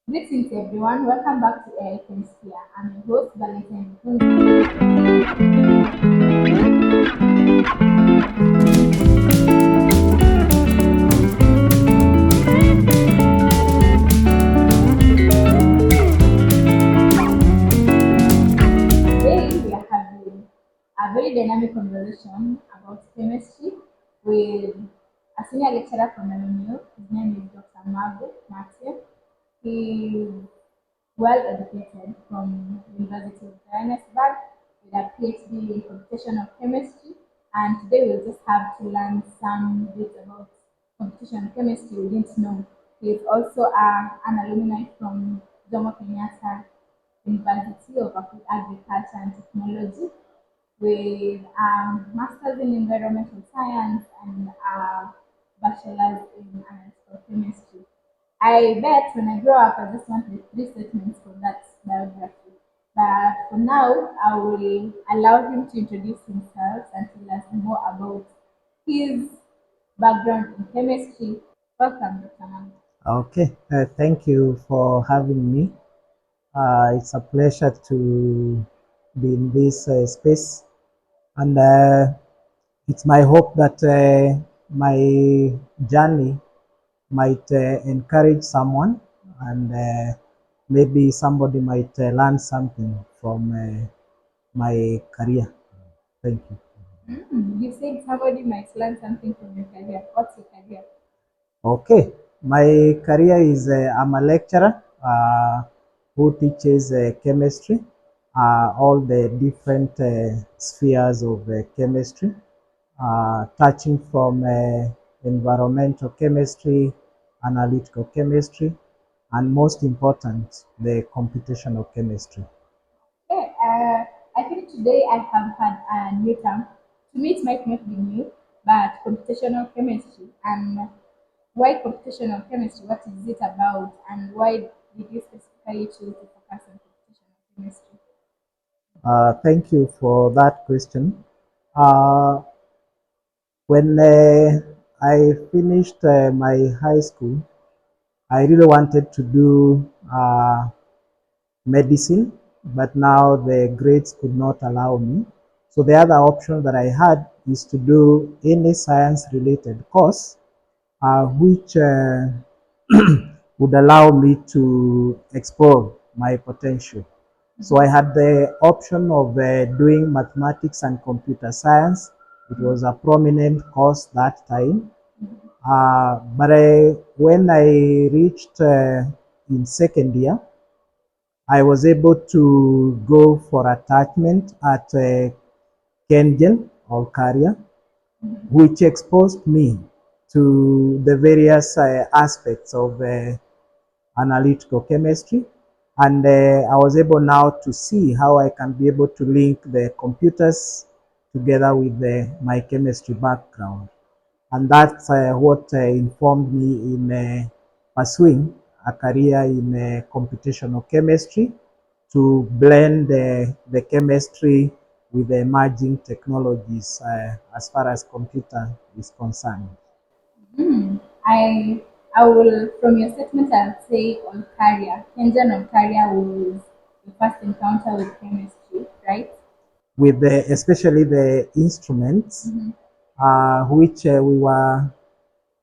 Greetings everyone, welcome back to AI Chemistry. I'm your host Valentine. Today we are having a very dynamic conversation about chemistry with a senior lecturer from MMU. His name is Dr. Magu. He is well educated from University of Johannesburg with a PhD in computational chemistry. And today we'll just have to learn some bits about computational chemistry we didn't know. He is also an alumni from Jomo Kenyatta University of Agriculture and Technology with a master's in environmental science and a bachelor's in analytical chemistry. I bet when I grow up, I just want the three statements for that biography. But for now, I will allow him to introduce himself and tell us more about his background in chemistry. Welcome, Dr. Mam. Okay, thank you for having me. It's a pleasure to be in this space, and it's my hope that my journey might encourage someone, and maybe somebody might learn something from my career. Thank you. You said somebody might learn something from your career. What's your career? Okay, my career is I'm a lecturer who teaches chemistry, all the different spheres of chemistry, touching from environmental chemistry, analytical chemistry, and most important, the computational chemistry. Okay, I think today I have had a new term. To me, it might not be new, but computational chemistry. And why computational chemistry? What is it about? And why did you specifically choose to focus on computational chemistry? Thank you for that question. Uh, when I finished my high school, I really wanted to do medicine, but now the grades could not allow me. So the other option that I had is to do any science related course, which would allow me to explore my potential. So I had the option of doing mathematics and computer science. It was a prominent course that time. But when I reached in second year, I was able to go for attachment at Kengen or Career, which exposed me to the various aspects of analytical chemistry. And I was able now to see how I can be able to link the computers together with my chemistry background. And that's what informed me in pursuing a career in computational chemistry to blend the chemistry with the emerging technologies as far as computer is concerned. Hmm. I I will from your statement I'll say on career. Kenjan on career was the first encounter with chemistry, right? With especially the instruments, Mm-hmm. which we were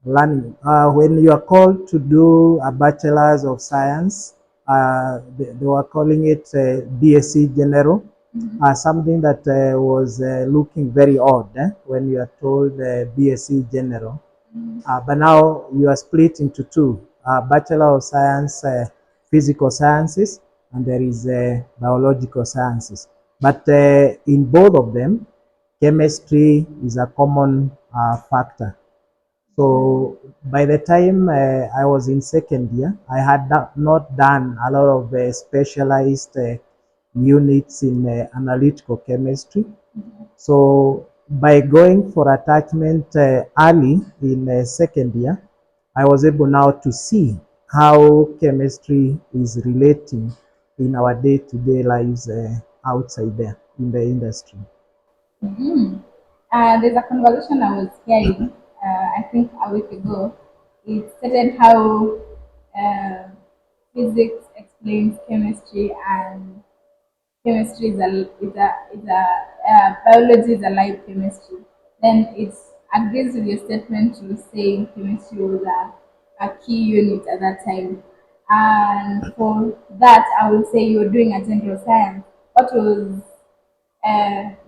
learning. When you are called to do a bachelor's of science, they were calling it BSc General, Mm-hmm. something that was looking very odd when you are told BSc General. But now you are split into two, Bachelor of Science, Physical Sciences, and there is Biological Sciences. But in both of them, chemistry is a common factor. So by the time I was in second year, I had not done a lot of specialized units in analytical chemistry. So by going for attachment early in second year, I was able now to see how chemistry is relating in our day-to-day lives outside there in the industry. Mm-hmm. There's a conversation I was hearing, I think a week ago. It stated how uh, physics explains chemistry and chemistry is biology is a live chemistry, then it agrees with your statement to saying chemistry was a key unit at that time. And for that, I would say you're doing a general science. What was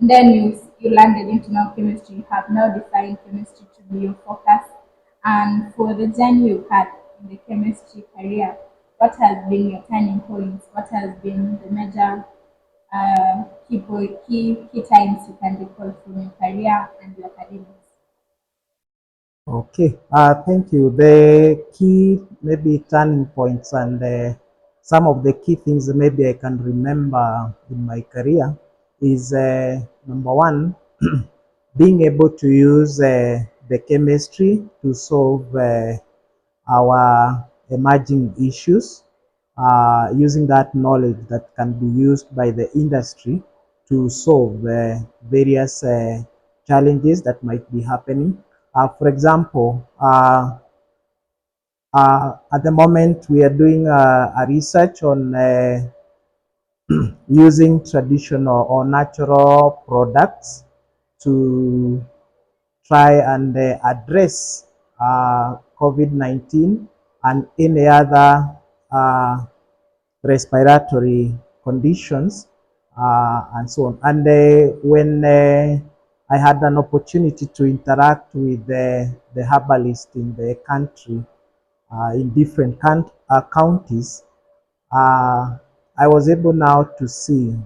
then you landed into now chemistry. You have now defined chemistry to be your focus. And for the journey you've had in the chemistry career, what has been your turning points? What has been the major key times you can recall from your career and your academics? Okay, thank you. The key maybe turning points and some of the key things that maybe I can remember in my career is number one, being able to use the chemistry to solve our emerging issues, using that knowledge that can be used by the industry to solve various challenges that might be happening. For example, at the moment we are doing a research on using traditional or natural products to try and address COVID-19 and any other uh, respiratory conditions and so on. And when I had an opportunity to interact with the herbalists in the country, in different counties, uh, I was able now to see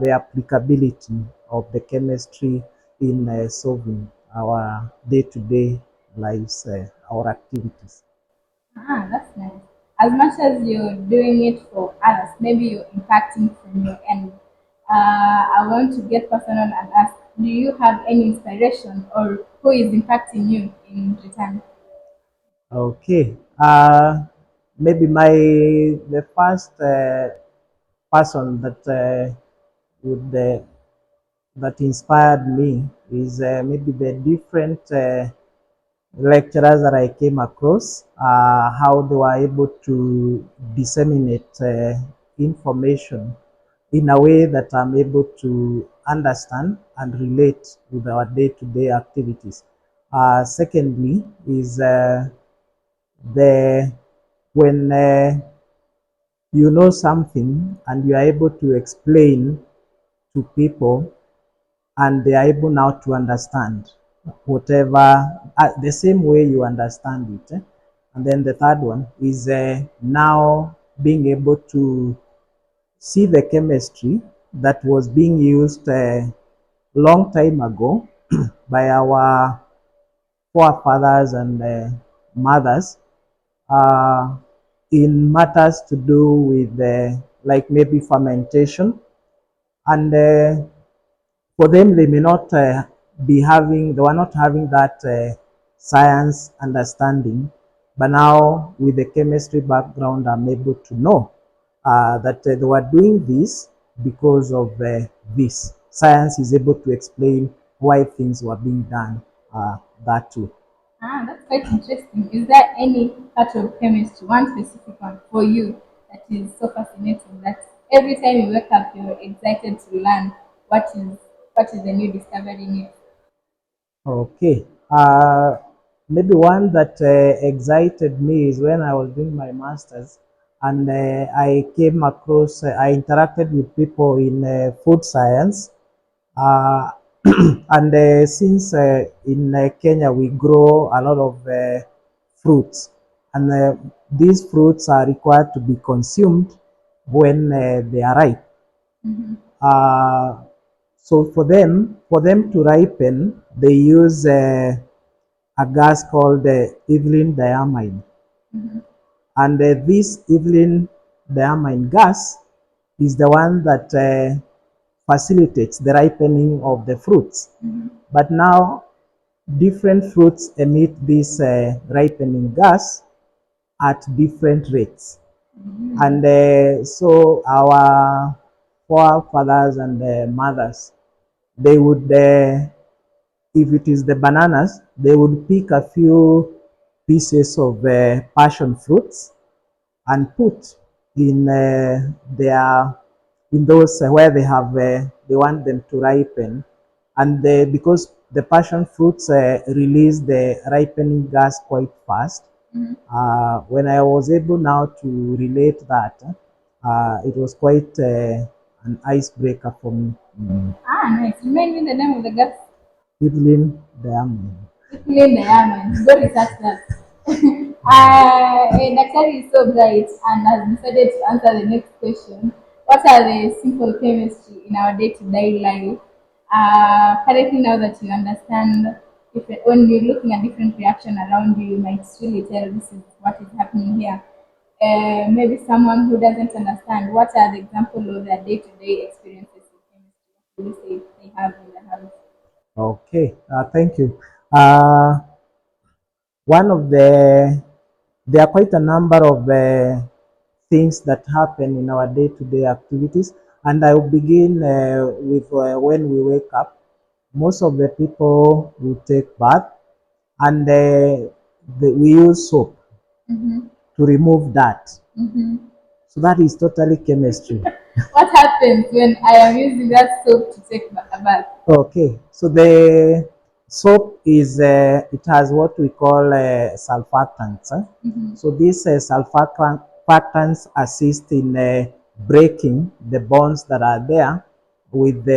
the applicability of the chemistry in solving our day-to-day lives, our activities. Ah, that's nice. As much as you're doing it for others, maybe you're impacting from your end. I want to get personal and ask, do you have any inspiration or who is impacting you in return? Okay, maybe the first person that would that inspired me is maybe the different lecturers that I came across, how they were able to disseminate information in a way that I'm able to understand and relate with our day-to-day activities. Secondly, is the when you know something and you are able to explain to people and they are able now to understand whatever the same way you understand it. And then the third one is now being able to see the chemistry that was being used long time ago by our forefathers and mothers uh, in matters to do with like maybe fermentation and for them they may not they were not having that science understanding, but now with the chemistry background I'm able to know that they were doing this because of this. Science is able to explain why things were being done that way. Ah, that's quite interesting. Is there any part of chemistry, one specific one for you, that is so fascinating that every time you wake up you're excited to learn what is the new discovery in it? Okay. Maybe one that excited me is when I was doing my master's and I came across, I interacted with people in food science. Uh, and since in Kenya we grow a lot of fruits, and these fruits are required to be consumed when they are ripe. Uh, so for them to ripen, they use a gas called ethylene diamine. And this ethylene diamine gas is the one that facilitates the ripening of the fruits. But now different fruits emit this ripening gas at different rates. And so our forefathers and mothers, they would, if it is the bananas, they would pick a few pieces of passion fruits and put. in their in those where they want them to ripen, and because the passion fruits release the ripening gas quite fast. When I was able now to relate that, it was quite an icebreaker for me. Ah, nice. Remind me the name of the gas. Ethylene diamine. Ethylene diamine. Go research that. Daktari is so bright and has decided to answer the next question. What are the simple chemistry in our day-to-day life? Currently, now that you understand, when you're looking at different reaction around you, you might really tell this is what is happening here. Maybe someone who doesn't understand, what are the example of their day-to-day experiences with chemistry? What do you say they have in the house? Okay, thank you. Uh, one of there are quite a number of things that happen in our day-to-day activities, and I will begin with when we wake up. Most of the people will take bath, and we use soap Mm-hmm. to remove that. Mm-hmm. So that is totally chemistry. What happens when I am using that soap to take a bath? Okay, so the soap is it has what we call surfactants. Mm-hmm. So these surfactants assist in breaking the bonds that are there with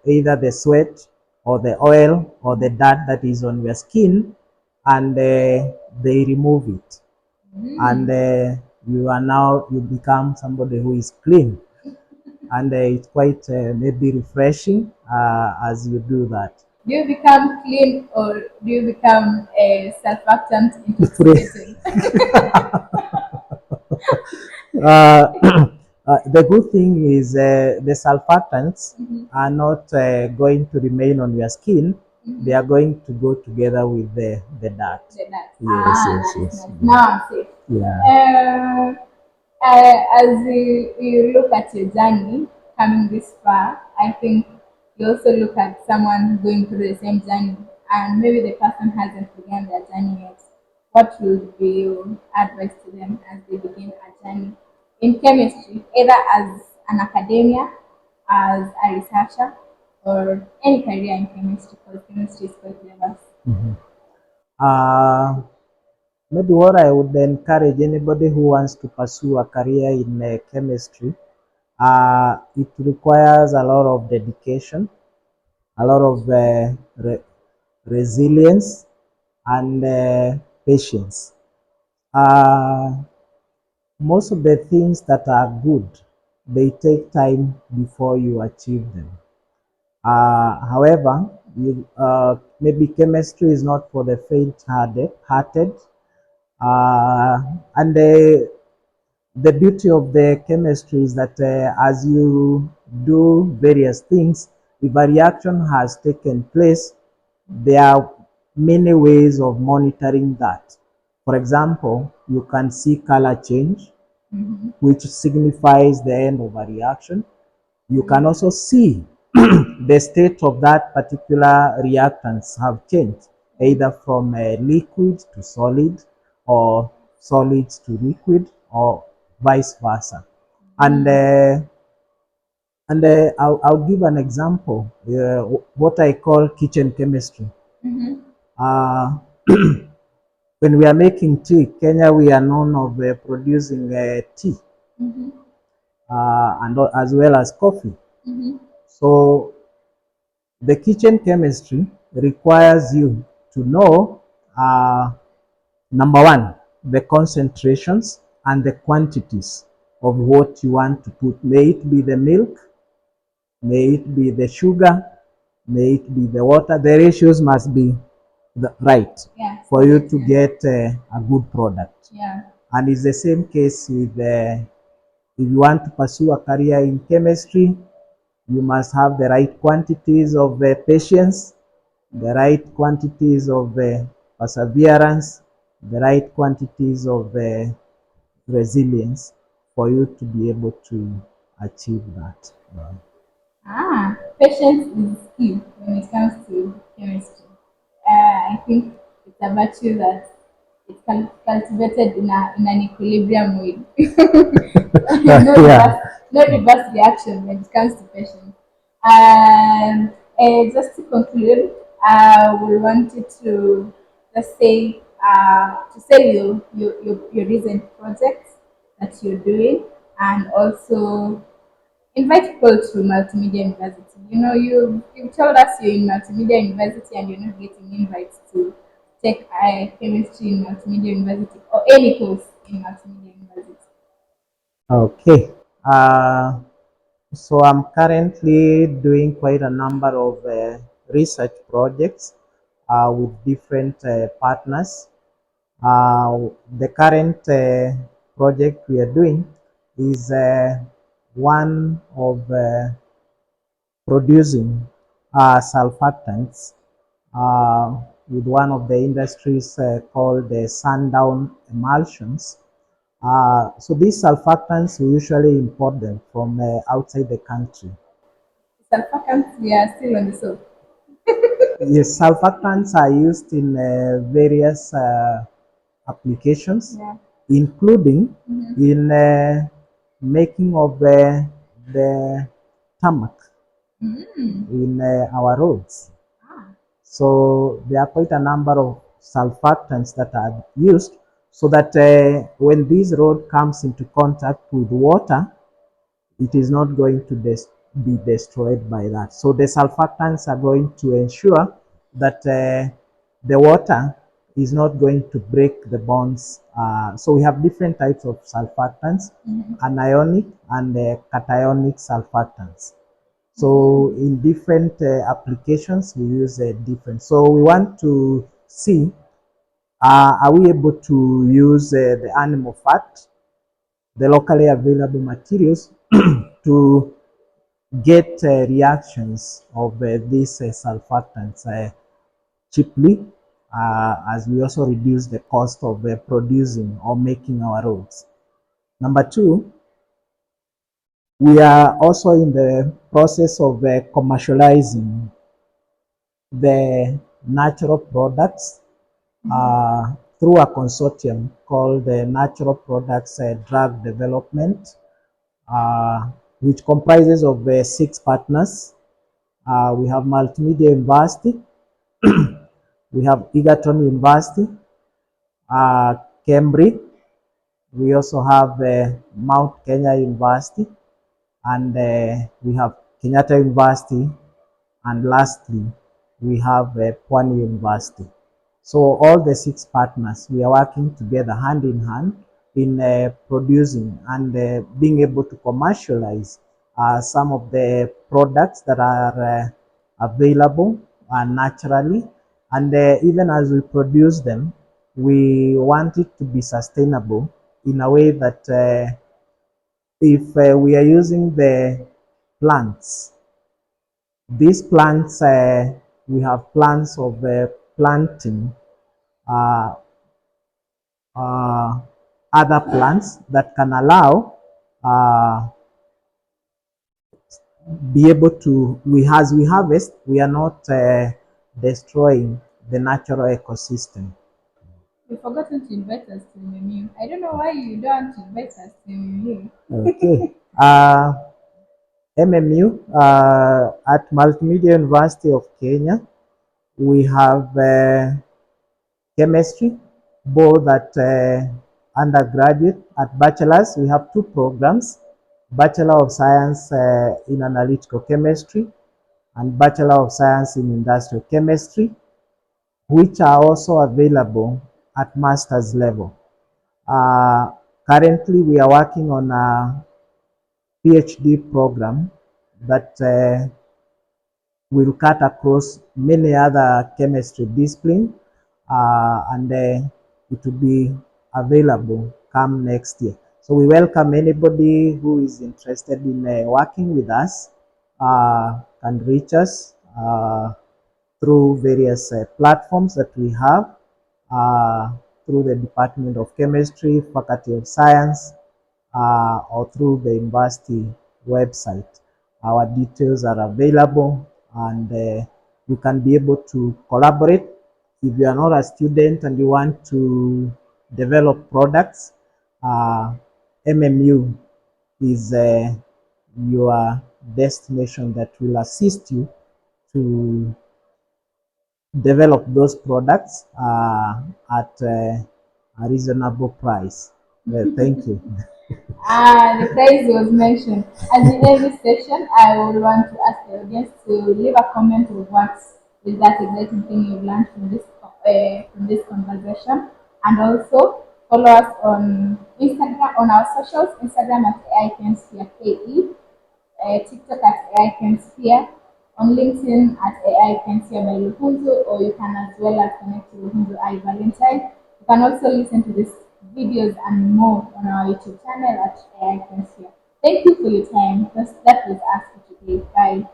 either the sweat or the oil or the dirt that is on your skin, and they remove it, and you become somebody who is clean, and it's quite maybe refreshing as you do that. Do you become clean or do you become a surfactant Free. intoxicated? The good thing is the surfactants Mm-hmm. are not going to remain on your skin. They Mm-hmm. are going to go together with the dirt. Like that. Yes, Ah, yes, nice, yes. nice. Yeah. Now I'm safe. Yeah. Uh, as you look at your journey coming this far, I think you also look at someone going through the same journey, and maybe the person hasn't begun their journey yet. What would be your advice to them as they begin a journey in chemistry, either as an academia, as a researcher, or any career in chemistry? Because chemistry is quite diverse. Uh, Maybe what I would encourage anybody who wants to pursue a career in chemistry, it requires a lot of dedication, a lot of resilience, and patience. Uh, Most of the things that are good, they take time before you achieve them. However, maybe chemistry is not for the faint-hearted. Uh, and the beauty of the chemistry is that as you do various things, if a reaction has taken place, there are many ways of monitoring that. For example, you can see color change, Mm-hmm. which signifies the end of a reaction. You can also see the state of that particular reactants have changed, either from a liquid to solid, or solids to liquid, or vice versa. And I'll give an example, what I call kitchen chemistry. Mm-hmm. Uh, when we are making tea, Kenya, we are known of producing tea, Mm-hmm. and as well as coffee. Mm-hmm. So the kitchen chemistry requires you to know, number one, the concentrations and the quantities of what you want to put. May it be the milk, may it be the sugar, may it be the water. The ratios must be right Yeah. for you to get a good product. Yeah. And it's the same case with if you want to pursue a career in chemistry, you must have the right quantities of patience, the right quantities of perseverance, the right quantities of resilience for you to be able to achieve that. Ah, patience is key when it comes to chemistry. I think it's a virtue that it's cultivated in an equilibrium way. Yeah. No reverse reaction when it comes to patients. And just to conclude, I would want you to just say your recent projects that you're doing, and also invite people to Multimedia University. You know, you told us you're in Multimedia University and you're not getting invites to take chemistry in Multimedia University or any course in Multimedia University. Okay. So I'm currently doing quite a number of research projects with different partners. The current project we are doing is one of producing surfactants with one of the industries called the sundown emulsions. So these surfactants, we usually import them from outside the country. Surfactants, we are still on the soap. Yes, surfactants are used in various applications, Yeah. including Mm-hmm. in making of the tarmac Mm. in our roads. Ah. So there are quite a number of surfactants that are used so that when this road comes into contact with water, it is not going to be destroyed by that. So the surfactants are going to ensure that the water is not going to break the bonds. So we have different types of surfactants, Mm-hmm. anionic and cationic surfactants. So Mm. in different applications, we use different. So we want to see, are we able to use the animal fat, the locally available materials to get reactions of these surfactants cheaply, as we also reduce the cost of producing or making our roads. Number two, we are also in the process of commercializing the natural products through a consortium called the Natural Products Drug Development, which comprises of 6 partners. We have Multimedia University, we have Egerton University, uh, Cambridge. We also have Mount Kenya University, and we have Kenyatta University, and lastly, we have Pwani University. So all the 6 partners, we are working together hand in hand in producing and being able to commercialize some of the products that are available naturally. And even as we produce them, we want it to be sustainable in a way that if we are using the plants, these plants, we have plans of planting uh, uh, other plants that can allow be able to, as we harvest, we are not destroying the natural ecosystem. You've forgotten to invite us to MMU. I don't know why you don't invite us to MMU. Okay. MMU at Multimedia University of Kenya, we have chemistry, both at undergraduate. At bachelor's, we have 2 programs, Bachelor of Science in Analytical Chemistry and Bachelor of Science in Industrial Chemistry, which are also available at master's level. Uh, Currently, we are working on a PhD program that will cut across many other chemistry disciplines, and it will be available come next year. So we welcome anybody who is interested in working with us, can reach us through various platforms that we have, uh, through the Department of Chemistry, Faculty of Science, or through the university website. Our details are available, and we can be able to collaborate If you are not a student and you want to develop products, MMU is your destination that will assist you to develop those products at a reasonable price. Well, thank you. The price was mentioned. As in every session, I would want to ask the audience to leave a comment of what is that exciting thing you've learned from this conversation, and also follow us on Instagram on our socials. Instagram at AI Chemisphere KE, TikTok at AI Chemisphere, on LinkedIn at AI Chemisphere by Luhunzo, or you can as well as connect to Luhunzo I Valentine. You can also listen to these videos and more on our YouTube channel at AI Chemisphere. Thank you for your time. That was us for today. Bye.